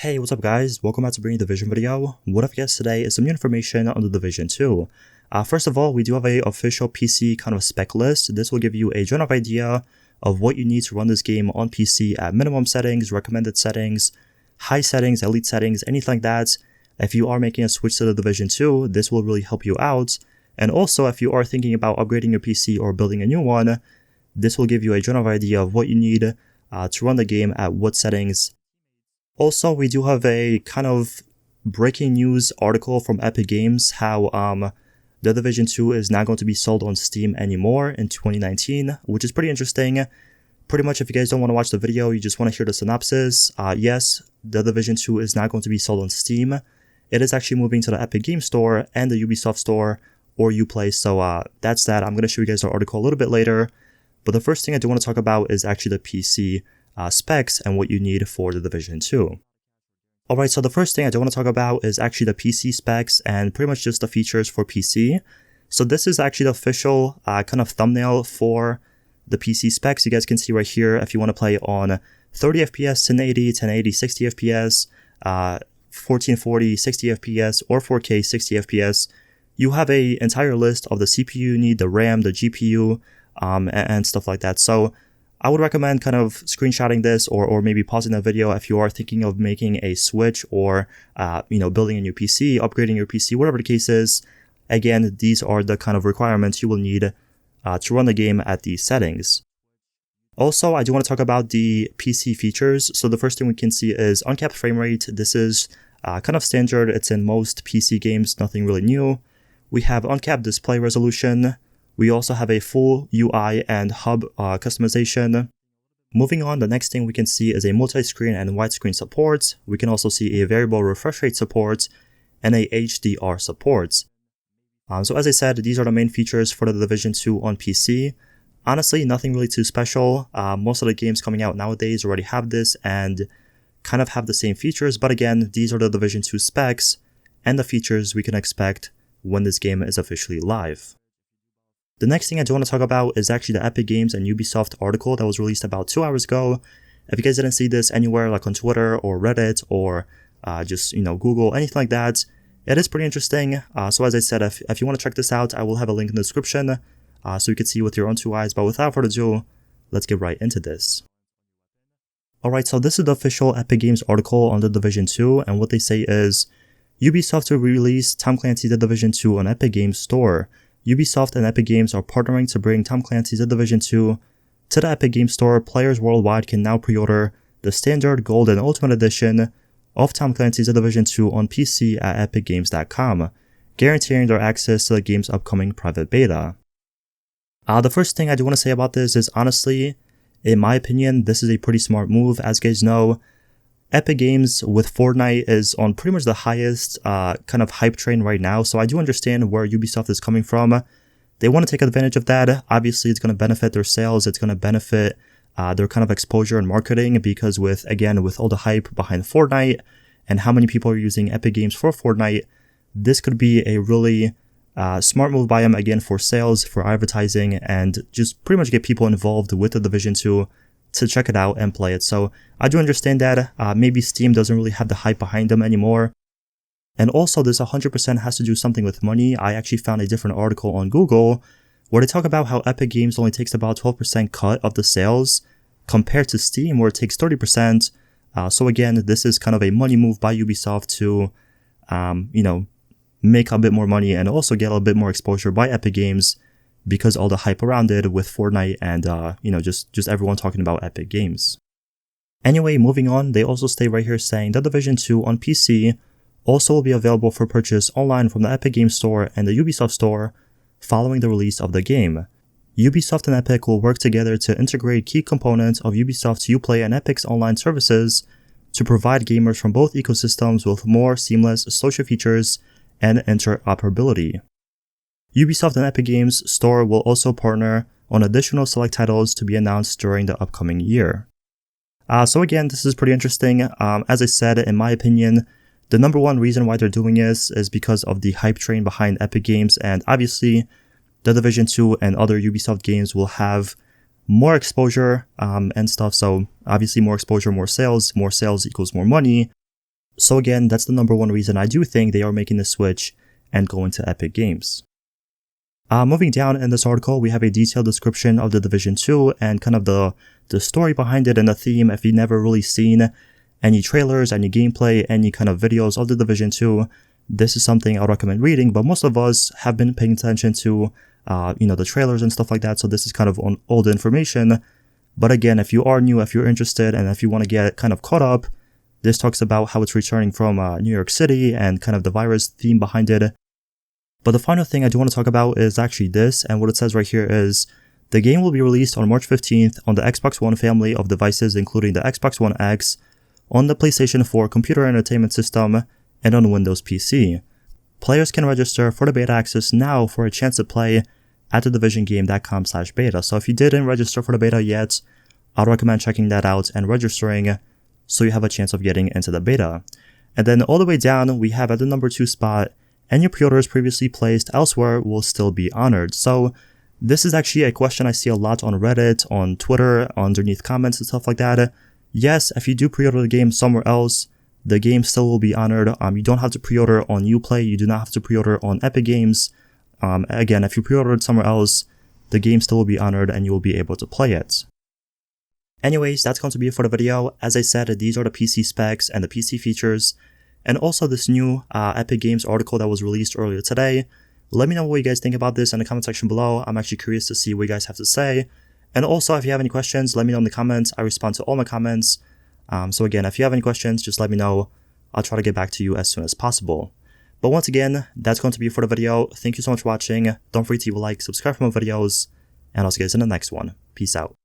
Hey, what's up guys? Welcome back to bringing the Division video. What I've got today is some new information on the Division 2. First of all, we do have a official PC kind of spec list. This will give you a general idea of what you need to run this game on PC at minimum settings, recommended settings, high settings, elite settings, anything like that. If you are making a switch to the Division 2, this will really help you out. And also, if you are thinking about upgrading your PC or building a new one, this will give you a general idea of what you need to run the game at what settings. Also, we do have a kind of breaking news article from Epic Games, how The Division 2 is not going to be sold on Steam anymore in 2019, which is pretty interesting. Pretty much if you guys don't want to watch the video, you just want to hear the synopsis. Yes, The Division 2 is not going to be sold on Steam. It is actually moving to the Epic Games Store and the Ubisoft Store or Uplay, so that's that. I'm going to show you guys the article a little bit later. But the first thing I do want to talk about is actually the PC specs and what you need for the Division 2. Alright, so the first thing I do want to talk about is actually the PC specs and pretty much just the features for PC. So this is actually the official kind of thumbnail for the PC specs. You guys can see right here if you want to play on 30 FPS, 1080, 1080, 60 FPS, 1440, 60 FPS, or 4K 60 FPS. You have an entire list of the CPU you need, the RAM, the GPU, and stuff like that. So I would recommend kind of screenshotting this or maybe pausing the video if you are thinking of making a switch or, building a new PC, upgrading your PC, whatever the case is. Again, these are the kind of requirements you will need to run the game at these settings. Also, I do want to talk about the PC features. So the first thing we can see is uncapped frame rate. This is kind of standard. It's in most PC games, nothing really new. We have uncapped display resolution. We also have a full UI and hub customization. Moving on, the next thing we can see is a multi-screen and widescreen support. We can also see a variable refresh rate support and a HDR support. So as I said, these are the main features for the Division 2 on PC. Honestly, nothing really too special. Most of the games coming out nowadays already have this and kind of have the same features. But again, these are the Division 2 specs and the features we can expect when this game is officially live. The next thing I do want to talk about is actually the Epic Games and Ubisoft article that was released about 2 hours ago. If you guys didn't see this anywhere like on Twitter or Reddit or just Google, anything like that, it is pretty interesting. So as I said, if you want to check this out, I will have a link in the description so you can see with your own 2 eyes. But without further ado, let's get right into this. Alright, so this is the official Epic Games article on The Division 2, and what they say is, Ubisoft will release Tom Clancy's The Division 2 on Epic Games Store. Ubisoft and Epic Games are partnering to bring Tom Clancy's The Division 2 to the Epic Games Store. Players worldwide can now pre-order the Standard, Gold, and Ultimate Edition of Tom Clancy's The Division 2 on PC at epicgames.com, guaranteeing their access to the game's upcoming private beta. The first thing I do want to say about this is, honestly, in my opinion, this is a pretty smart move. As you guys know, Epic Games with Fortnite is on pretty much the highest kind of hype train right now, so I do understand where Ubisoft is coming from. They want to take advantage of that. Obviously, it's going to benefit their sales. It's going to benefit their kind of exposure and marketing because with all the hype behind Fortnite and how many people are using Epic Games for Fortnite, this could be a really smart move by them, again, for sales, for advertising, and just pretty much get people involved with the Division 2 to check it out and play it. So I do understand that maybe Steam doesn't really have the hype behind them anymore. And also this 100% has to do something with money. I actually found a different article on Google where they talk about how Epic Games only takes about 12% cut of the sales compared to Steam where it takes 30%. So again, this is kind of a money move by Ubisoft to, make a bit more money and also get a bit more exposure by Epic Games because all the hype around it with Fortnite and, just everyone talking about Epic Games. Anyway, moving on, they also stay right here saying The Division 2 on PC also will be available for purchase online from the Epic Games Store and the Ubisoft Store following the release of the game. Ubisoft and Epic will work together to integrate key components of Ubisoft's Uplay and Epic's online services to provide gamers from both ecosystems with more seamless social features and interoperability. Ubisoft and Epic Games Store will also partner on additional select titles to be announced during the upcoming year. So again, this is pretty interesting. As I said, in my opinion, the number one reason why they're doing this is because of the hype train behind Epic Games, and obviously, The Division 2 and other Ubisoft games will have more exposure and stuff. So obviously, more exposure, more sales equals more money. So again, that's the number one reason I do think they are making the switch and going to Epic Games. Moving down in this article, we have a detailed description of The Division 2 and kind of the story behind it and the theme. If you've never really seen any trailers, any gameplay, any kind of videos of The Division 2, this is something I would recommend reading, but most of us have been paying attention to, the trailers and stuff like that, so this is kind of on old information. But again, if you are new, if you're interested, and if you want to get kind of caught up, this talks about how it's returning from New York City and kind of the virus theme behind it. But the final thing I do want to talk about is actually this, and what it says right here is, the game will be released on March 15th on the Xbox One family of devices, including the Xbox One X, on the PlayStation 4 computer entertainment system, and on Windows PC. Players can register for the beta access now for a chance to play at thedivisiongame.com/beta. So if you didn't register for the beta yet, I'd recommend checking that out and registering so you have a chance of getting into the beta. And then all the way down, we have at the number 2 spot, any pre-orders previously placed elsewhere will still be honored. So this is actually a question I see a lot on Reddit, on Twitter, underneath comments and stuff like that. Yes, if you do pre-order the game somewhere else, the game still will be honored. You don't have to pre-order on Uplay. You do not have to pre-order on Epic Games. Again, if you pre-ordered somewhere else, the game still will be honored and you will be able to play it. Anyways, that's going to be it for the video. As I said, these are the PC specs and the PC features, and also this new Epic Games article that was released earlier today. Let me know what you guys think about this in the comment section below. I'm actually curious to see what you guys have to say. And also, if you have any questions, let me know in the comments. I respond to all my comments. So again, if you have any questions, just let me know. I'll try to get back to you as soon as possible. But once again, that's going to be it for the video. Thank you so much for watching. Don't forget to leave a like, subscribe for more videos, and I'll see you guys in the next one. Peace out.